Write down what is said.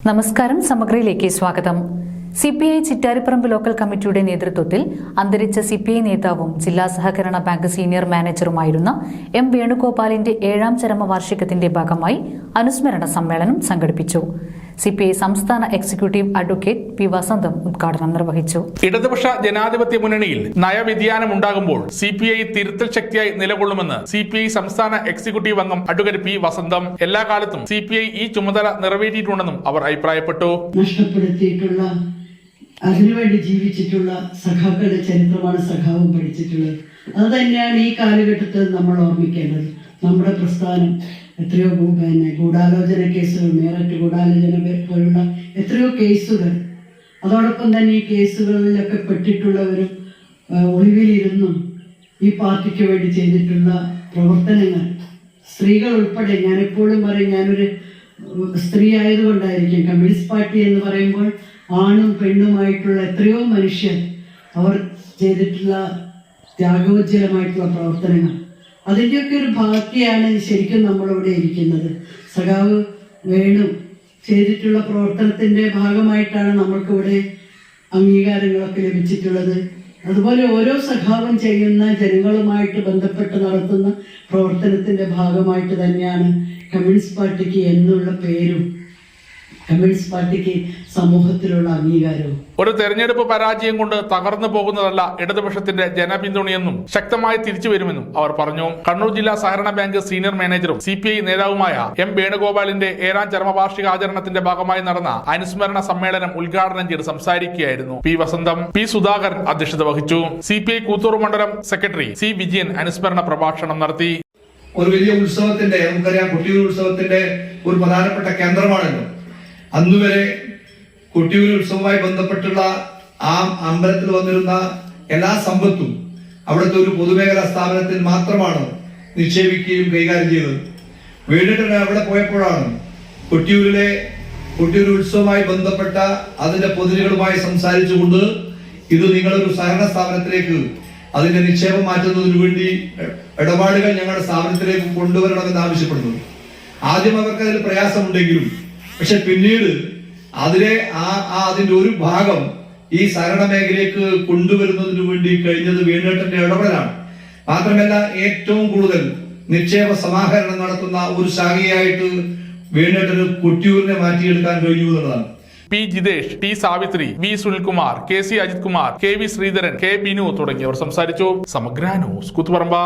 നമസ്കാരം. സമഗ്രയിലേക്ക് സ്വാഗതം. CPI Chittariparamba local കമ്മിറ്റിയുടെ നേതൃത്വത്തിൽ അന്തരിച്ച സിപിഐ നേതാവും ജില്ലാ സഹകരണ ബാങ്ക് സീനിയർ മാനേജറുമായിരുന്ന എം വേണുഗോപാലിന്റെ 7ാം ചരമവാർഷികത്തിന്റെ ഭാഗമായി അനുസ്മരണ സമ്മേളനം സംഘടിപ്പിച്ചു. സിപിഐ സംസ്ഥാന എക്സിക്യൂട്ടീവ് അഡ്വക്കേറ്റ് പി വസന്തം ഉദ്ഘാടനം നിർവഹിച്ചു. ഇടതുപക്ഷ ജനാധിപത്യ മുന്നണിയിൽ നയവ്യതിയാനമുണ്ടാകുമ്പോൾ സിപിഐ തിരുത്തൽ ശക്തിയായി നിലകൊള്ളുമെന്ന് സിപിഐ സംസ്ഥാന എക്സിക്യൂട്ടീവ് അംഗം അഡ്വക്കേറ്റ് പി വസന്തം എല്ലാ കാലത്തും സിപിഐ ഈ ചുമതല നിറവേറ്റിയിട്ടുണ്ടെന്നും അവർ അഭിപ്രായപ്പെട്ടു. അതിനുവേണ്ടി ജീവിച്ചിട്ടുള്ള സഖാക്കളുടെ ചരിത്രമാണ് സഖാവും പഠിച്ചിട്ടുള്ളത്. അത് തന്നെയാണ് ഈ കാലഘട്ടത്തിൽ നമ്മൾ ഓർമ്മിക്കേണ്ടത്. നമ്മുടെ പ്രസ്ഥാനം എത്രയോ ഗൂഢാലോചന കേസുകൾ, മേററ്റ് ഗൂഢാലോചന പോലുള്ള എത്രയോ കേസുകൾ, അതോടൊപ്പം തന്നെ ഈ കേസുകളിലൊക്കെ പെട്ടിട്ടുള്ളവരും ഒളിവിലിരുന്നും ഈ പാർട്ടിക്ക് വേണ്ടി ചെയ്തിട്ടുള്ള പ്രവർത്തനങ്ങൾ, സ്ത്രീകൾ ഉൾപ്പെടെ, ഞാനെപ്പോഴും പറയും, ഞാനൊരു സ്ത്രീ ആയതുകൊണ്ടായിരിക്കും, കമ്മ്യൂണിസ്റ്റ് പാർട്ടി എന്ന് പറയുമ്പോൾ ആണും പെണ്ണുമായിട്ടുള്ള എത്രയോ മനുഷ്യർ അവർ ചെയ്തിട്ടുള്ള ത്യാഗോജ്ജലമായിട്ടുള്ള പ്രവർത്തനങ്ങൾ, അതിൻ്റെയൊക്കെ ഒരു ബാക്കിയാണ് ശരിക്കും നമ്മളിവിടെ ഇരിക്കുന്നത്. സഖാവ് വേണു ചെയ്തിട്ടുള്ള പ്രവർത്തനത്തിൻ്റെ ഭാഗമായിട്ടാണ് നമ്മൾക്കിവിടെ അംഗീകാരങ്ങളൊക്കെ ലഭിച്ചിട്ടുള്ളത്. അതുപോലെ ഓരോ സഖാവും ചെയ്യുന്ന ജനങ്ങളുമായിട്ട് ബന്ധപ്പെട്ട് നടത്തുന്ന പ്രവർത്തനത്തിൻ്റെ ഭാഗമായിട്ട് തന്നെയാണ് കമ്മ്യൂണിസ്റ്റ് പാർട്ടിക്ക് എന്നുള്ള പേരും കമ്മ്യൂണിസ്റ്റ് പാർട്ടിക്ക് സമൂഹത്തിലുള്ള അംഗീകാരവും. ഒരു തെരഞ്ഞെടുപ്പ് പരാജയം കൊണ്ട് തകർന്നു പോകുന്നതല്ല ഇടതുപക്ഷത്തിന്റെ ജനപിന്തുണയെന്നും ശക്തമായി തിരിച്ചു വരുമെന്നും അവർ പറഞ്ഞു. കണ്ണൂർ ജില്ലാ സഹകരണ ബാങ്ക് സീനിയർ മാനേജറും സിപിഐ നേതാവുമായ എം വേണുഗോപാലിന്റെ 7ാം ചരമവാർഷിക ആചരണത്തിന്റെ ഭാഗമായി നടന്ന അനുസ്മരണ സമ്മേളനം ഉദ്ഘാടനം ചെയ്ത് സംസാരിക്കുകയായിരുന്നു പി വസന്തം. പി സുധാകരൻ അധ്യക്ഷത വഹിച്ചു. സിപിഐ കൂത്തൂർ മണ്ഡലം സെക്രട്ടറി സി വിജയൻ അനുസ്മരണ പ്രഭാഷണം നടത്തി. ഒരു വലിയ ഉത്സവത്തിന്റെ, നമുക്കറിയാം, കൊട്ടിയൂർ ഉത്സവത്തിന്റെ ഒരു പ്രധാനപ്പെട്ട കേന്ദ്രമാണല്ലോ. അന്നുവരെ കൊട്ടിയൂർ ഉത്സവവുമായി ബന്ധപ്പെട്ടുള്ള ആ അമ്പലത്തിൽ വന്നിരുന്ന എല്ലാ സമ്പത്തും അവിടുത്തെ ഒരു പൊതുമേഖലാ സ്ഥാപനത്തിൽ മാത്രമാണ് നിക്ഷേപിക്കുകയും കൈകാര്യം ചെയ്തത്. വീണ്ടും അവിടെ പോയപ്പോഴാണ് കൊട്ടിയൂർ ഉത്സവവുമായി ബന്ധപ്പെട്ട അതിന്റെ പ്രതിനിധികളുമായി സംസാരിച്ചുകൊണ്ട് ഇത് നിങ്ങളൊരു സഹകരണ സ്ഥാപനത്തിലേക്ക് അതിന്റെ നിക്ഷേപം മാറ്റുന്നതിന് വേണ്ടി ഇടപാടുകൾ ഞങ്ങളുടെ സ്ഥാപനത്തിലേക്ക് കൊണ്ടുവരണമെന്ന് ആവശ്യപ്പെടുന്നു. ആദ്യം അവർക്ക് അതിൽ പ്രയാസമുണ്ടെങ്കിലും പക്ഷെ പിന്നീട് അതിന്റെ ഒരു ഭാഗം ഈ സഹകരണ മേഖലയിലേക്ക് കൊണ്ടുവരുന്നതിന് വേണ്ടി കഴിഞ്ഞത് വേണുവേട്ടന്റെ ഇടപെടലാണ്. മാത്രമല്ല, ഏറ്റവും കൂടുതൽ നിക്ഷേപ സമാഹരണം നടത്തുന്ന ഒരു ശാഖയായിട്ട് വേണുവേട്ടന് കൊട്ടിയൂരിനെ മാറ്റിയെടുക്കാൻ കഴിഞ്ഞു എന്നുള്ളതാണ്. P Jithesh, T Savithri, V Sunilkumar, K C Ajith Kumar, K V Sreedharan, K Binu തുടങ്ങിയവർ സംസാരിച്ചു. സമഗ്ര ന്യൂസ്, കൂത്തുപറമ്പ.